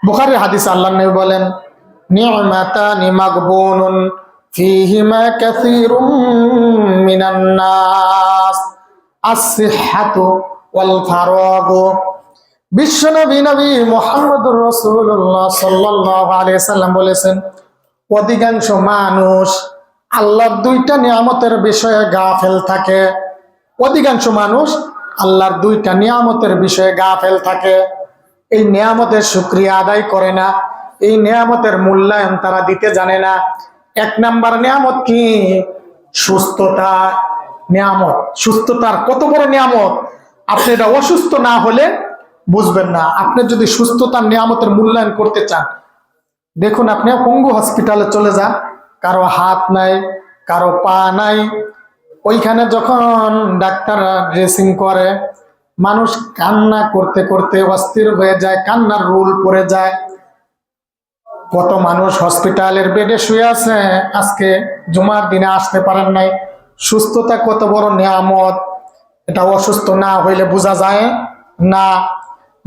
বুখারীর হাদিস, আল্লাহর নবী বলেন, নি'মাতানি মাগবুনুন ফীহিমা কাসীরুম মিনান নাস, আস-সিহহাতু ওয়াল ফারাগু। বিশ্বনবী নবী মুহাম্মদুর রাসূলুল্লাহ সাল্লাল্লাহু আলাইহি সাল্লাম বলেছেন, অধিকাংশ মানুষ আল্লাহর দুইটা নিয়ামতের বিষয়ে গাফেল থাকে। অধিকাংশ মানুষ আল্লাহর দুইটা নিয়ামতের বিষয়ে গাফেল থাকে। এই নিয়ামতের শুকরিয়া আদায় করে না, এই নিয়ামতের মূল্যায়ন তারা দিতে জানে না। এক নাম্বার নিয়ামত কি? সুস্থতা নিয়ামত। সুস্থতার কত বড় নিয়ামত! আপনি এটা অসুস্থ না হলে বুঝবেন না। আপনি যদি সুস্থতার নিয়ামতের মূল্যায়ন করতে চান, দেখুন, আপনি পঙ্গু হসপিটালে চলে যান, কারো হাত নাই, কারো পা নাই, ওইখানে যখন ডাক্তাররা ড্রেসিং করে, মানুষ কান্না করতে করতে অস্থির হয়ে যায়, কান্নার রোল পড়ে যায়। কত মানুষ হসপিটালের বেডে শুয়ে আছে, আজকে জুমার দিনে আসতে পারেন নাই। সুস্থতা কত বড় নিয়ামত, এটা অসুস্থ না হইলে বোঝা যায় না।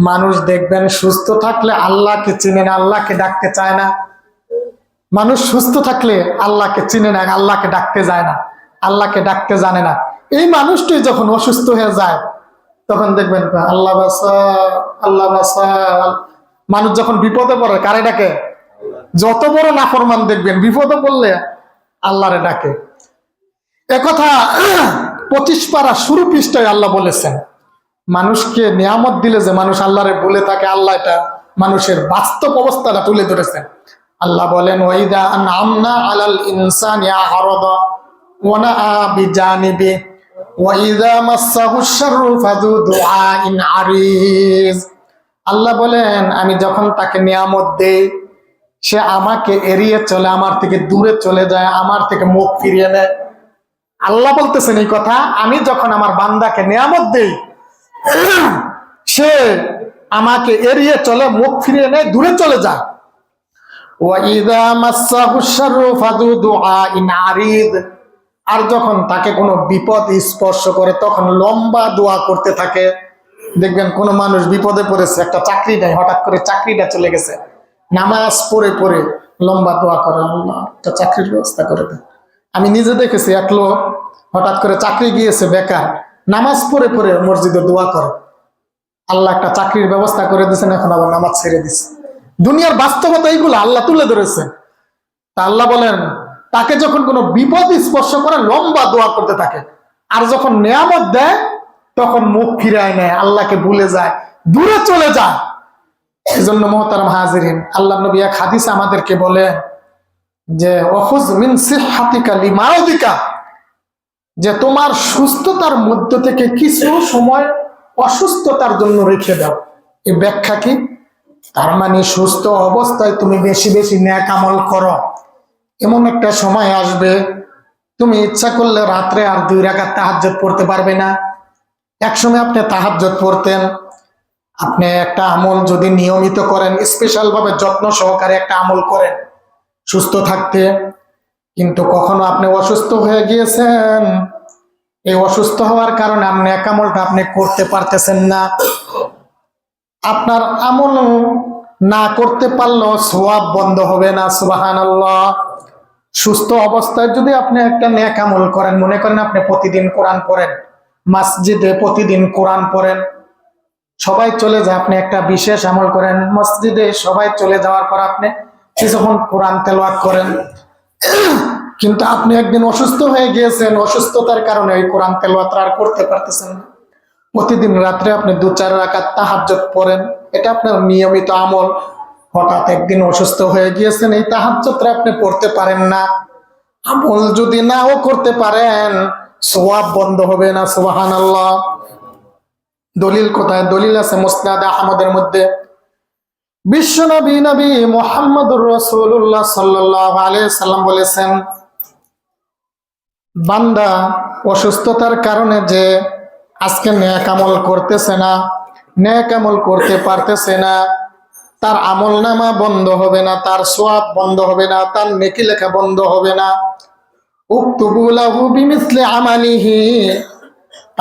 মানুষ দেখবেন সুস্থ থাকলে আল্লাহকে চিনে না, আল্লাহকে ডাকতে চায় না। মানুষ সুস্থ থাকলে আল্লাহকে চিনে না, আল্লাহকে ডাকতে যায় না, আল্লাহকে ডাকতে জানে না। এই মানুষটি যখন অসুস্থ হয়ে যায়, তখন দেখবেন আল্লাহ বাসা, আল্লাহ বাসা। মানুষ যখন বিপদে পড়ে কারে ডাকে? যত বড় নাফরমান দেখবেন বিপদে পড়লে আল্লাহরে ডাকে। একথা 25 পারা শুরু পৃষ্ঠায় আল্লাহ বলেছেন। মানুষকে নিয়ামত দিলে যে মানুষ আল্লাহরে বলে থাকে, আল্লাহ এটা মানুষের বাস্তব অবস্থাটা তুলে ধরেছেন। আল্লাহ বলেন, ওয়াইদা আনআমনা আলাল ইনসানি আ'রাদা ওয়া নাআ বিজানিবি ওয়াইদা মাসসাহুশ শাররু ফাযু দুআইন আরিজ। আল্লাহ বলেন, আমি যখন তাকে নিয়ামত দেই, সে আমাকে এড়িয়ে চলে, আমার থেকে দূরে চলে যায়, আমার থেকে মুখ ফিরিয়ে নেয়। আল্লাহ বলতেছেন এই কথা, আমি যখন আমার বান্দাকে নিয়ামত দেই, সে আমাকে এড়িয়ে চলে, মুখ ফিরিয়ে নেয়, দূরে চলে যায়। ওয়াইদা মাসসাহুশ শাররু ফাযু দুআইন আরিদ। আর যখন তাকে কোনো বিপদ স্পর্শ করে, তখন লম্বা দোয়া করতে থাকে। দেখবেন কোন মানুষ বিপদে পড়েছে, একটা চাকরি নেই, হঠাৎ করে চাকরিটা চলে গেছে, নামাজ পড়ে পড়ে লম্বা দোয়া করে, আল্লাহ একটা চাকরির ব্যবস্থা করে দেন। আমি নিজে দেখেছি, এক লোক হঠাৎ করে চাকরি গিয়েছে, বেকার, নামাজ পড়ে পড়ে মসজিদে দোয়া করে, আল্লাহ একটা চাকরির ব্যবস্থা করে দিয়েছেন, এখন আবার নামাজ ছেড়ে দিচ্ছে। দুনিয়ার বাস্তবতা এইগুলো আল্লাহ তুলে ধরেছে। তা আল্লাহ বলেন, তাকে যখন কোনো বিপদ স্পর্শ করে লম্বা দোয়া করতে থাকে, আর যখন নিয়ামত দেয় তখন মুখ ফিরায় নেয়, আল্লাহকে ভুলে যায়, দূরে চলে যায়। এই জন্য মুহতারাম হাজিরিন, আল্লাহ নবী এক হাদিসে আমাদেরকে বলে যে ওয়াখুজ মিন সিহহাতিকা লিমারাদিকা, যে তোমার সুস্থতার মধ্য থেকে কিছু সময় অসুস্থতার জন্য রেখে দাও। এই ব্যাখ্যা কি? তার মানে সুস্থ অবস্থায় তুমি বেশি বেশি নেক আমল করো। এমন একটা সময় আসবে, তুমি ইচ্ছা করলে রাত্রে আর 2 রাকাত তাহাজ্জুদ পড়তে পারবে না। একসময় আপনি তাহাজ্জুদ পড়তেন। আপনি একটা আমল যদি নিয়মিত করেন, স্পেশাল ভাবে যত্ন সহকারে একটা আমল করেন সুস্থ থাকতে, কিন্তু কখনো আপনি অসুস্থ হয়ে গিয়েছেন, এই অসুস্থ হওয়ার কারণে আপনি এক আমলটা আপনি করতে পারতেছেন না। আপনার আমল না করতে পারলেও সওয়াব বন্ধ হবে না। সুবহানাল্লাহ। সুস্থ অবস্থায় যদি আপনি একটা নেক আমল করেন, মনে করেন আপনি প্রতিদিন কোরআন পড়েন, মসজিদে প্রতিদিন কোরআন পড়েন, সবাই চলে যায়, আপনি একটা বিশেষ আমল করেন, মসজিদে সবাই চলে যাওয়ার পর আপনি কিছুক্ষণ কোরআন তেলাওয়াত করেন, কিন্তু আপনি একদিন অসুস্থ হয়ে গিয়েছেন, অসুস্থতার কারণে ওই কোরআন তেলাওয়াত আর করতে পারতেছেন না। প্রতিদিন রাত্রে আপনি 2-4 রাকাত তাহাজ্জুদ পড়েন, এটা আপনার নিয়মিত আমল। হঠাৎ একদিন অসুস্থ হয়ে গিয়েছেন, এই তাহাজ্জুদটা আপনি পড়তে পারেন না। আমল যদি নাও করতে পারেন, সওয়াব বন্ধ হবে না। সুবহানাল্লাহ। দলিল কোথায়? দলিল আছে মুসনাদ আহমদের মধ্যে। বিশ্বনবী নবী মুহাম্মদুর রাসূলুল্লাহ সাল্লাল্লাহু আলাইহি সাল্লাম বলেছেন, বান্দা অসুস্থতার কারণে যে আজকে নেক আমল করতেছে না, নেক আমল করতে পারতেছে না, তার আমলনামা বন্ধ হবে না, তার সওয়াব বন্ধ হবে না, তার নেকি লেখা বন্ধ হবে না। উকতুবু লাহু বিমিসলি আমালিহি,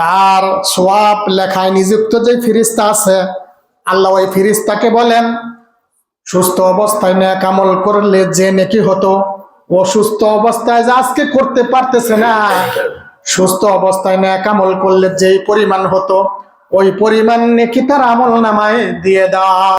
তার সওয়াব লেখায় নিযুক্ত যে ফেরেশতা আছে, আল্লাহ ওই ফেরেশতাকে বলেন, সুস্থ অবস্থায় নেক আমল করলে যে নেকি হতো, অসুস্থ অবস্থায় যে আজকে করতে পারতেছে না, সুস্থ অবস্থায় নেক আমল করলে যেই পরিমাণ হতো ওই পরিমাণ নেকি তার আমল নামায় দিয়ে দাও।